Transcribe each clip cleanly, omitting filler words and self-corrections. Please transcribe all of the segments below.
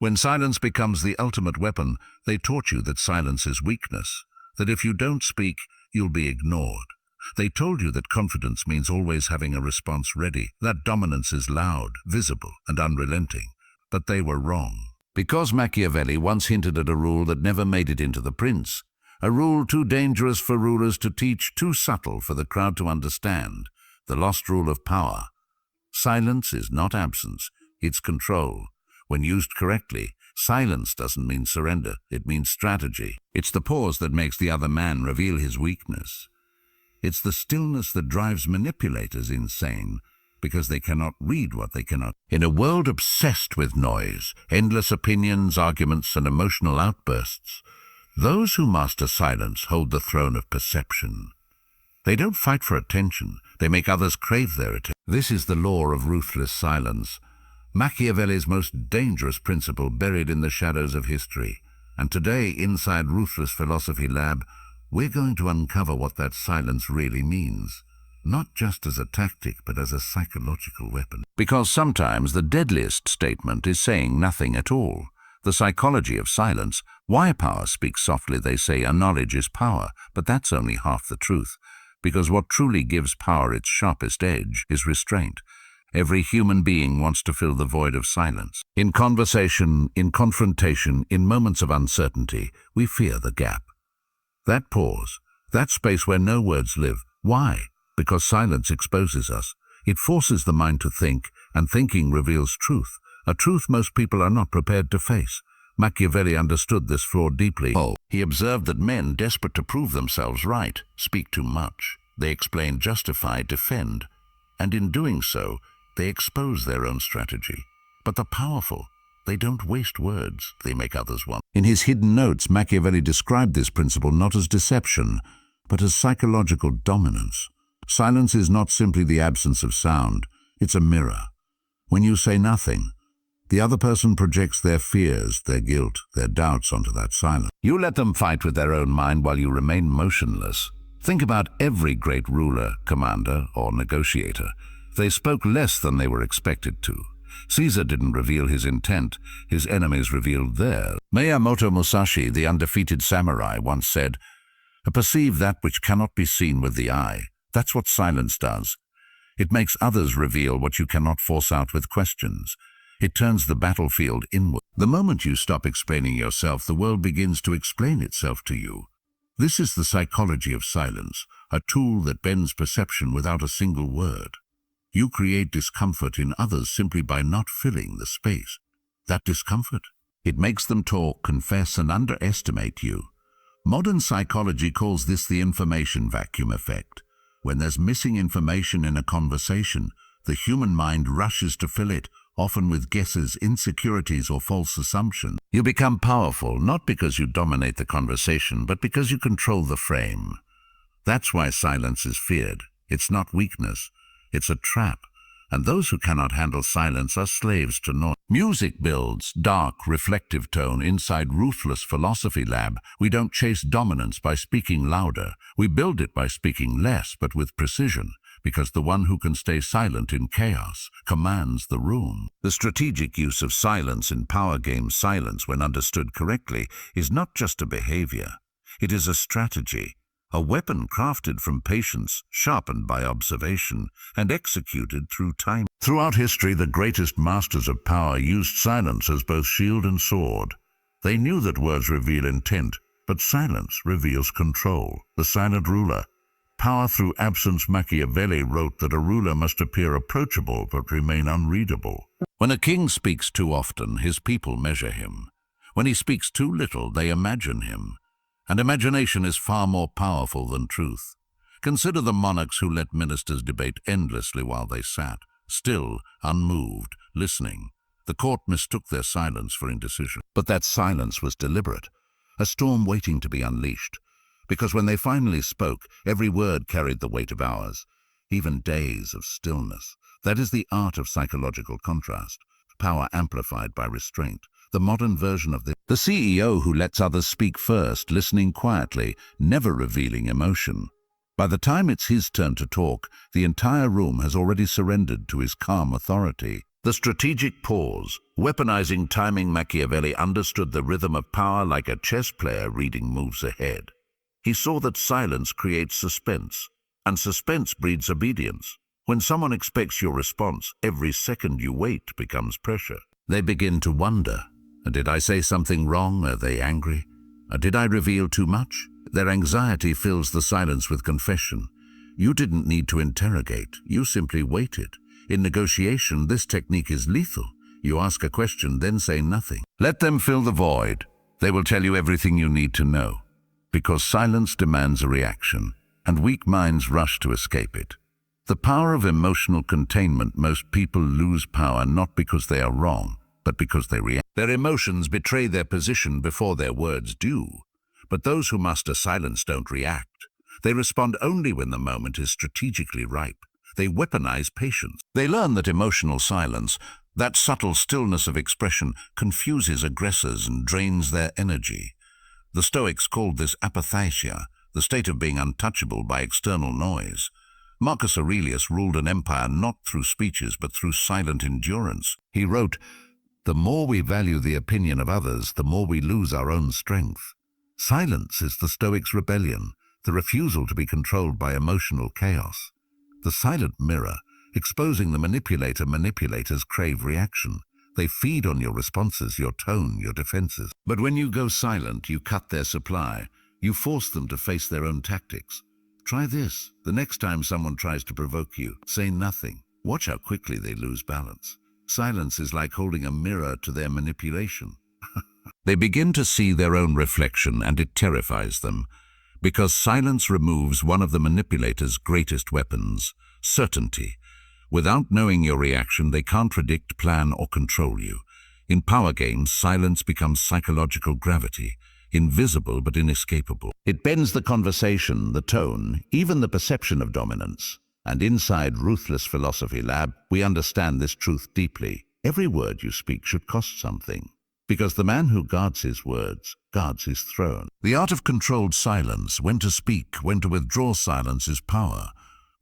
When silence becomes the ultimate weapon, they taught you that silence is weakness, that if you don't speak, you'll be ignored. They told you that confidence means always having a response ready, that dominance is loud, visible, and unrelenting. But they were wrong. Because Machiavelli once hinted at a rule that never made it into The Prince, a rule too dangerous for rulers to teach, too subtle for the crowd to understand, the lost rule of power. Silence is not absence, it's control. When used correctly, silence doesn't mean surrender, it means strategy. It's the pause that makes the other man reveal his weakness. It's the stillness that drives manipulators insane, because they cannot read what they cannot. In a world obsessed with noise, endless opinions, arguments, and emotional outbursts, those who master silence hold the throne of perception. They don't fight for attention, they make others crave their attention. This is the law of ruthless silence, Machiavelli's most dangerous principle buried in the shadows of history. And today, inside Ruthless Philosophy Lab, we're going to uncover what that silence really means. Not just as a tactic, but as a psychological weapon. Because sometimes the deadliest statement is saying nothing at all. The psychology of silence. Why power speaks softly, they say, a knowledge is power, but that's only half the truth. Because what truly gives power its sharpest edge is restraint. Every human being wants to fill the void of silence. In conversation, in confrontation, in moments of uncertainty, we fear the gap. That pause, that space where no words live. Why? Because silence exposes us. It forces the mind to think, and thinking reveals truth, a truth most people are not prepared to face. Machiavelli understood this flaw deeply. He observed that men desperate to prove themselves right speak too much. They explain, justify, defend, and in doing so, they expose their own strategy. But the powerful, they don't waste words, they make others want. In his hidden notes, Machiavelli described this principle not as deception, but as psychological dominance. Silence is not simply the absence of sound, it's a mirror. When you say nothing, the other person projects their fears, their guilt, their doubts onto that silence. You let them fight with their own mind while you remain motionless. Think about every great ruler, commander, or negotiator. They spoke less than they were expected to. Caesar didn't reveal his intent, his enemies revealed theirs. Miyamoto Musashi, the undefeated samurai, once said, "Perceive that which cannot be seen with the eye." That's what silence does. It makes others reveal what you cannot force out with questions. It turns the battlefield inward. The moment you stop explaining yourself, the world begins to explain itself to you. This is the psychology of silence, a tool that bends perception without a single word. You create discomfort in others simply by not filling the space. That discomfort, it makes them talk, confess, and underestimate you. Modern psychology calls this the information vacuum effect. When there's missing information in a conversation, the human mind rushes to fill it, often with guesses, insecurities, or false assumptions. You become powerful, not because you dominate the conversation, but because you control the frame. That's why silence is feared. It's not weakness, it's a trap. And those who cannot handle silence are slaves to noise. Music builds dark, reflective tone inside Ruthless Philosophy Lab. We don't chase dominance by speaking louder. We build it by speaking less, but with precision, because the one who can stay silent in chaos commands the room. The strategic use of silence in power games, silence, when understood correctly, is not just a behavior. It is a strategy. A weapon crafted from patience, sharpened by observation, and executed through time. Throughout history, the greatest masters of power used silence as both shield and sword. They knew that words reveal intent, but silence reveals control. The silent ruler. Power through absence. Machiavelli wrote that a ruler must appear approachable but remain unreadable. When a king speaks too often, his people measure him. When he speaks too little, they imagine him. And imagination is far more powerful than truth. Consider the monarchs who let ministers debate endlessly while they sat, still, unmoved, listening. The court mistook their silence for indecision. But that silence was deliberate, a storm waiting to be unleashed. Because when they finally spoke, every word carried the weight of hours, even days of stillness. That is the art of psychological contrast, power amplified by restraint. The modern version of this. The CEO who lets others speak first, listening quietly, never revealing emotion. By the time it's his turn to talk, the entire room has already surrendered to his calm authority. The strategic pause. Weaponizing timing, Machiavelli understood the rhythm of power like a chess player reading moves ahead. He saw that silence creates suspense, and suspense breeds obedience. When someone expects your response, every second you wait becomes pressure. They begin to wonder, did I say something wrong? Are they angry? Did I reveal too much? Their anxiety fills the silence with confession. You didn't need to interrogate, you simply waited. In negotiation, this technique is lethal. You ask a question, then say nothing. Let them fill the void. They will tell you everything you need to know. Because silence demands a reaction, and weak minds rush to escape it. The power of emotional containment. Most people lose power not because they are wrong, but because they react. Their emotions betray their position before their words do. But those who master silence don't react. They respond only when the moment is strategically ripe. They weaponize patience. They learn that emotional silence, that subtle stillness of expression, confuses aggressors and drains their energy. The Stoics called this apatheia, the state of being untouchable by external noise. Marcus Aurelius ruled an empire not through speeches but through silent endurance. He wrote, "The more we value the opinion of others, the more we lose our own strength." Silence is the Stoics' rebellion, the refusal to be controlled by emotional chaos. The silent mirror, exposing the manipulator. Manipulators crave reaction. They feed on your responses, your tone, your defenses. But when you go silent, you cut their supply. You force them to face their own tactics. Try this. The next time someone tries to provoke you, say nothing. Watch how quickly they lose balance. Silence is like holding a mirror to their manipulation. They begin to see their own reflection, and it terrifies them. Because silence removes one of the manipulator's greatest weapons, certainty. Without knowing your reaction, they can't predict, plan, or control you. In power games, silence becomes psychological gravity, invisible but inescapable. It bends the conversation, the tone, even the perception of dominance. And inside Ruthless Philosophy Lab, we understand this truth deeply. Every word you speak should cost something. Because the man who guards his words guards his throne. The art of controlled silence, when to speak, when to withdraw silence, is power.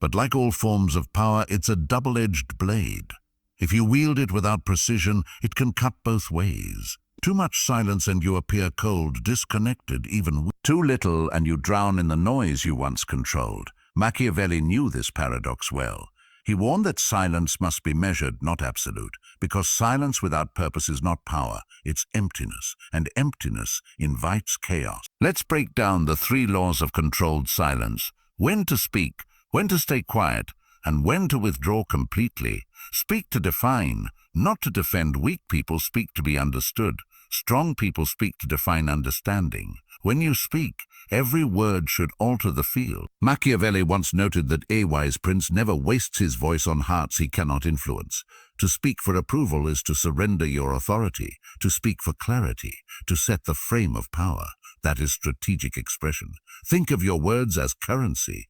But like all forms of power, it's a double-edged blade. If you wield it without precision, it can cut both ways. Too much silence and you appear cold, disconnected, even weak. Too little and you drown in the noise you once controlled. Machiavelli knew this paradox well. He warned that silence must be measured, not absolute, because silence without purpose is not power, it's emptiness, and emptiness invites chaos. Let's break down the 3 laws of controlled silence: when to speak, when to stay quiet, and when to withdraw completely. Speak to define, not to defend. Weak people speak to be understood. Strong people speak to define understanding. When you speak, every word should alter the field. Machiavelli once noted that a wise prince never wastes his voice on hearts he cannot influence. To speak for approval is to surrender your authority, to speak for clarity, to set the frame of power. That is strategic expression. Think of your words as currency.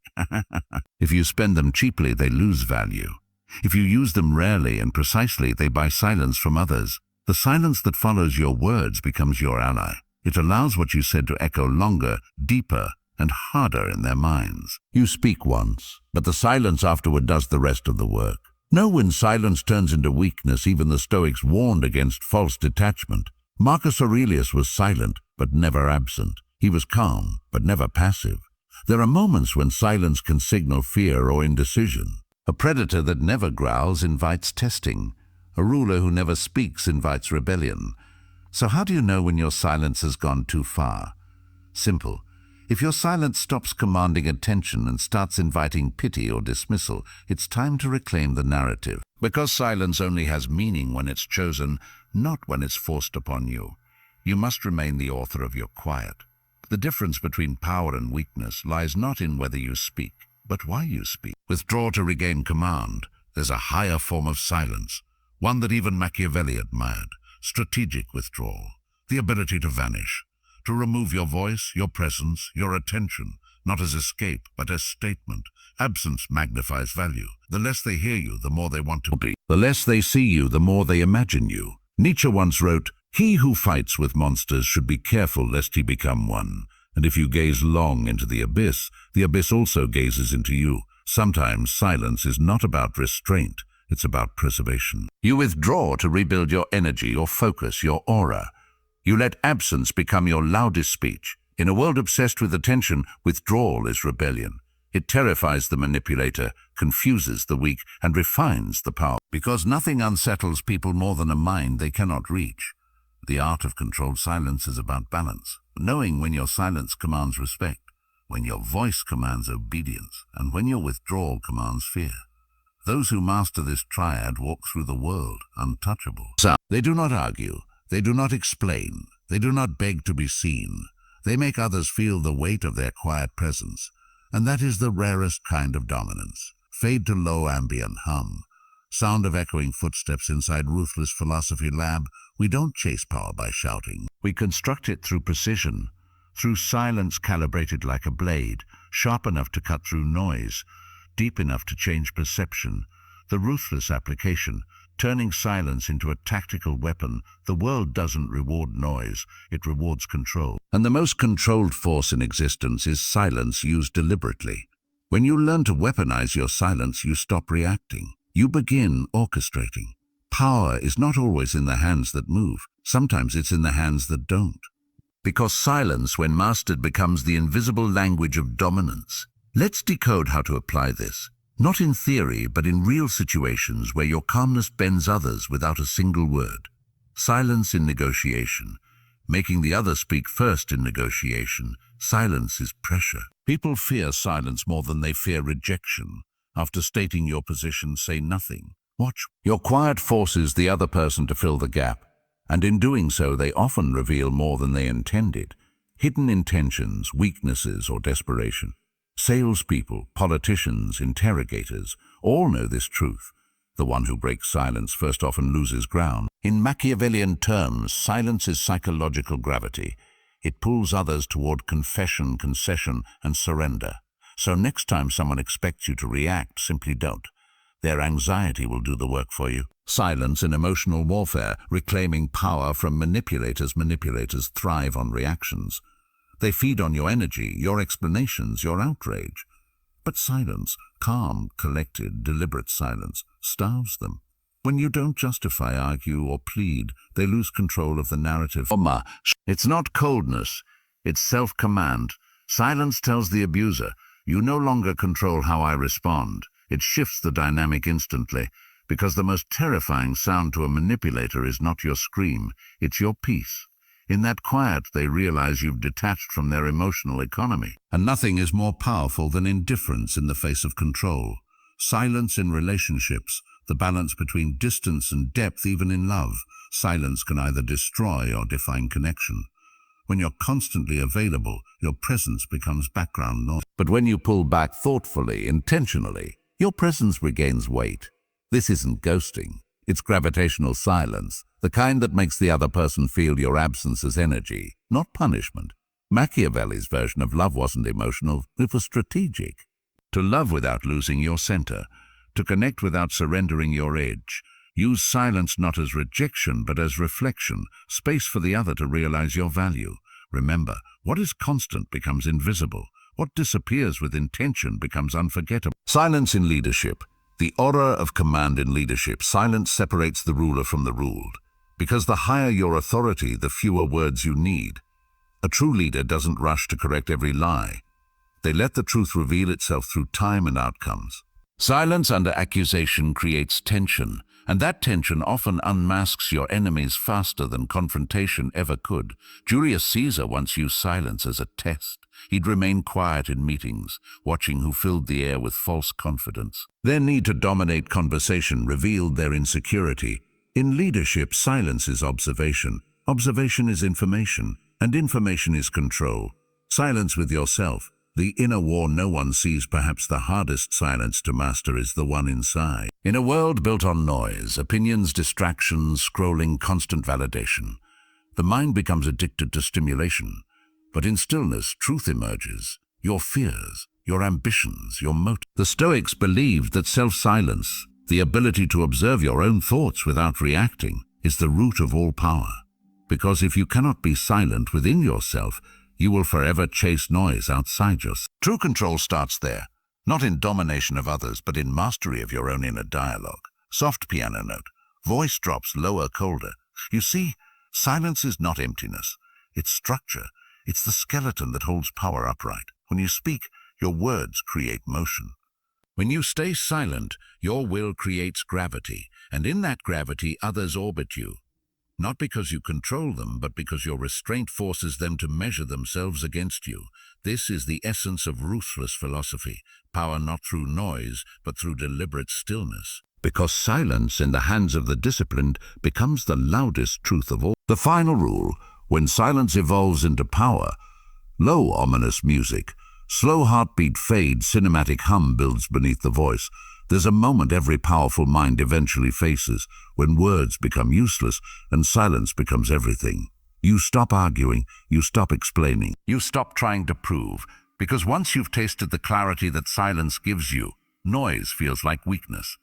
If you spend them cheaply, they lose value. If you use them rarely and precisely, they buy silence from others. The silence that follows your words becomes your ally. It allows what you said to echo longer, deeper, and harder in their minds. You speak once, but the silence afterward does the rest of the work. Know when silence turns into weakness. Even the Stoics warned against false detachment. Marcus Aurelius was silent, but never absent. He was calm, but never passive. There are moments when silence can signal fear or indecision. A predator that never growls invites testing. A ruler who never speaks invites rebellion. So how do you know when your silence has gone too far? Simple. If your silence stops commanding attention and starts inviting pity or dismissal, it's time to reclaim the narrative. Because silence only has meaning when it's chosen, not when it's forced upon you. You must remain the author of your quiet. The difference between power and weakness lies not in whether you speak, but why you speak. Withdraw to regain command. There's a higher form of silence, one that even Machiavelli admired. Strategic withdrawal, the ability to vanish, to remove your voice, your presence, your attention, not as escape, but as statement. Absence magnifies value. The less they hear you, the more they want to be. The less they see you, the more they imagine you. Nietzsche once wrote, "He who fights with monsters should be careful lest he become one. And if you gaze long into the abyss also gazes into you." Sometimes silence is not about restraint. It's about preservation. You withdraw to rebuild your energy, your focus, your aura. You let absence become your loudest speech. In a world obsessed with attention, withdrawal is rebellion. It terrifies the manipulator, confuses the weak, and refines the powerful. Because nothing unsettles people more than a mind they cannot reach. The art of controlled silence is about balance, knowing when your silence commands respect, when your voice commands obedience, and when your withdrawal commands fear. Those who master this triad walk through the world untouchable. They do not argue, they do not explain, they do not beg to be seen. They make others feel the weight of their quiet presence, and that is the rarest kind of dominance. Fade to low ambient hum. Sound of echoing footsteps inside Ruthless Philosophy Lab. We don't chase power by shouting. We construct it through precision, through silence calibrated like a blade, sharp enough to cut through noise, deep enough to change perception. The ruthless application, turning silence into a tactical weapon. The world doesn't reward noise, it rewards control. And the most controlled force in existence is silence used deliberately. When you learn to weaponize your silence, you stop reacting. You begin orchestrating. Power is not always in the hands that move. Sometimes it's in the hands that don't. Because silence, when mastered, becomes the invisible language of dominance. Let's decode how to apply this. Not in theory, but in real situations where your calmness bends others without a single word. Silence in negotiation. Making the other speak first in negotiation. Silence is pressure. People fear silence more than they fear rejection. After stating your position, say nothing. Watch. Your quiet forces the other person to fill the gap, and in doing so, they often reveal more than they intended. Hidden intentions, weaknesses, or desperation. Salespeople, politicians, interrogators, all know this truth. The one who breaks silence first often loses ground. In Machiavellian terms, silence is psychological gravity. It pulls others toward confession, concession, and surrender. So next time someone expects you to react, simply don't. Their anxiety will do the work for you. Silence in emotional warfare, reclaiming power from manipulators. Manipulators thrive on reactions. They feed on your energy, your explanations, your outrage. But silence, calm, collected, deliberate silence, starves them. When you don't justify, argue, or plead, they lose control of the narrative. It's not coldness, it's self-command. Silence tells the abuser, you no longer control how I respond. It shifts the dynamic instantly, because the most terrifying sound to a manipulator is not your scream, it's your peace. In that quiet, they realize you've detached from their emotional economy. And nothing is more powerful than indifference in the face of control. Silence in relationships, the balance between distance and depth, even in love. Silence can either destroy or define connection. When you're constantly available, your presence becomes background noise. But when you pull back thoughtfully, intentionally, your presence regains weight. This isn't ghosting. It's gravitational silence, the kind that makes the other person feel your absence as energy, not punishment. Machiavelli's version of love wasn't emotional, it was strategic. To love without losing your center, to connect without surrendering your edge. Use silence not as rejection, but as reflection, space for the other to realize your value. Remember, what is constant becomes invisible. What disappears with intention becomes unforgettable. Silence in leadership. The aura of command in leadership. Silence separates the ruler from the ruled. Because the higher your authority, the fewer words you need. A true leader doesn't rush to correct every lie. They let the truth reveal itself through time and outcomes. Silence under accusation creates tension, and that tension often unmasks your enemies faster than confrontation ever could. Julius Caesar once used silence as a test. He'd remain quiet in meetings, watching who filled the air with false confidence. Their need to dominate conversation revealed their insecurity. In leadership, silence is observation. Observation is information, and information is control. Silence with yourself. The inner war no one sees. Perhaps the hardest silence to master is the one inside. In a world built on noise, opinions, distractions, scrolling, constant validation, the mind becomes addicted to stimulation. But in stillness, truth emerges. Your fears, your ambitions, your motives. The Stoics believed that self-silence, the ability to observe your own thoughts without reacting, is the root of all power. Because if you cannot be silent within yourself, you will forever chase noise outside yourself. True control starts there, not in domination of others, but in mastery of your own inner dialogue. Soft piano note. Voice drops lower, colder. You see, silence is not emptiness. It's structure. It's the skeleton that holds power upright. When you speak, your words create motion. When you stay silent, your will creates gravity, and in that gravity others orbit you. Not because you control them, but because your restraint forces them to measure themselves against you. This is the essence of ruthless philosophy, power not through noise, but through deliberate stillness. Because silence in the hands of the disciplined becomes the loudest truth of all. The final rule, when silence evolves into power, low ominous music, slow heartbeat fades, cinematic hum builds beneath the voice. There's a moment every powerful mind eventually faces, when words become useless and silence becomes everything. You stop arguing, you stop explaining, you stop trying to prove, because once you've tasted the clarity that silence gives you, noise feels like weakness.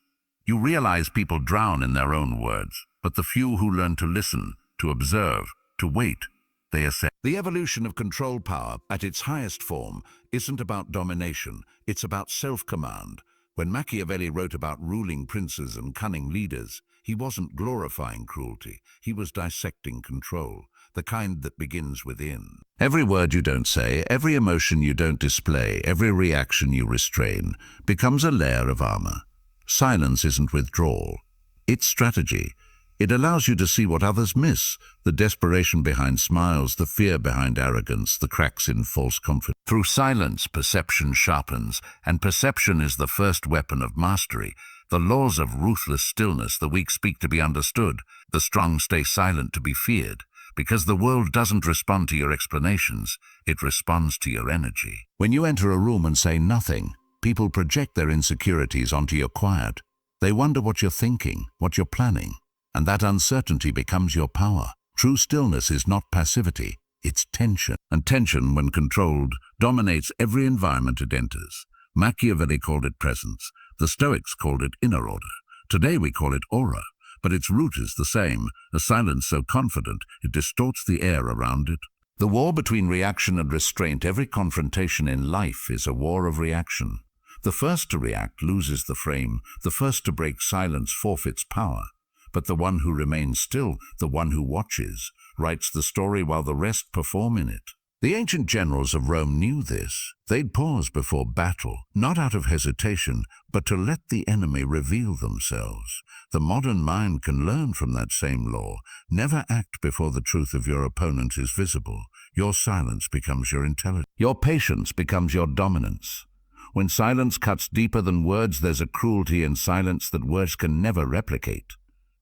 You realize people drown in their own words, but the few who learn to listen, to observe, to wait, they ascend. The evolution of control power at its highest form isn't about domination, it's about self-command. When Machiavelli wrote about ruling princes and cunning leaders, he wasn't glorifying cruelty, he was dissecting control, the kind that begins within. Every word you don't say, every emotion you don't display, every reaction you restrain, becomes a layer of armor. Silence isn't withdrawal, it's strategy. It allows you to see what others miss, the desperation behind smiles, the fear behind arrogance, the cracks in false confidence. Through silence, perception sharpens, and perception is the first weapon of mastery. The laws of ruthless stillness, the weak speak to be understood, the strong stay silent to be feared, because the world doesn't respond to your explanations, it responds to your energy. When you enter a room and say nothing, people project their insecurities onto your quiet. They wonder what you're thinking, what you're planning. And that uncertainty becomes your power. True stillness is not passivity, it's tension. And tension, when controlled, dominates every environment it enters. Machiavelli called it presence. The Stoics called it inner order. Today we call it aura, but its root is the same, a silence so confident it distorts the air around it. The war between reaction and restraint, every confrontation in life is a war of reaction. The first to react loses the frame, the first to break silence forfeits power. But the one who remains still, the one who watches, writes the story while the rest perform in it. The ancient generals of Rome knew this. They'd pause before battle, not out of hesitation, but to let the enemy reveal themselves. The modern mind can learn from that same law. Never act before the truth of your opponent is visible. Your silence becomes your intelligence. Your patience becomes your dominance. When silence cuts deeper than words, there's a cruelty in silence that words can never replicate.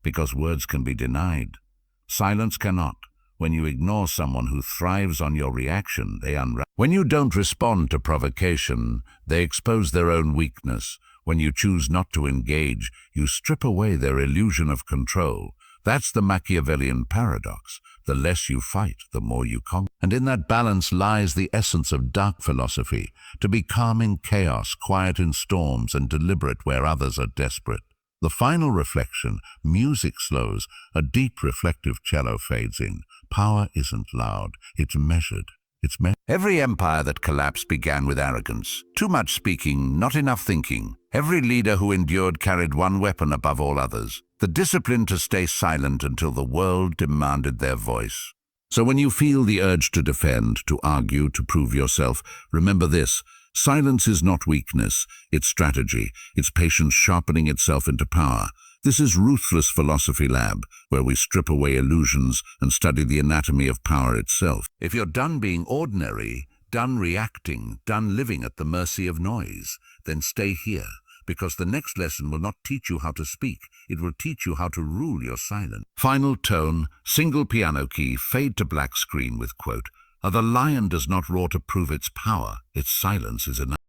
Because words can be denied. Silence cannot. When you ignore someone who thrives on your reaction, they unravel. When you don't respond to provocation, they expose their own weakness. When you choose not to engage, you strip away their illusion of control. That's the Machiavellian paradox. The less you fight, the more you conquer. And in that balance lies the essence of dark philosophy, to be calm in chaos, quiet in storms, and deliberate where others are desperate. The final reflection, music slows, a deep reflective cello fades in. Power isn't loud, it's measured. Every empire that collapsed began with arrogance. Too much speaking, not enough thinking. Every leader who endured carried one weapon above all others, the discipline to stay silent until the world demanded their voice. So when you feel the urge to defend, to argue, to prove yourself, remember this. Silence is not weakness, it's strategy, it's patience sharpening itself into power. This is Ruthless Philosophy Lab, where we strip away illusions and study the anatomy of power itself. If you're done being ordinary, done reacting, done living at the mercy of noise, then stay here, because the next lesson will not teach you how to speak, it will teach you how to rule your silence. Final tone, single piano key, fade to black screen with quote, "The lion does not roar to prove its power, its silence is enough."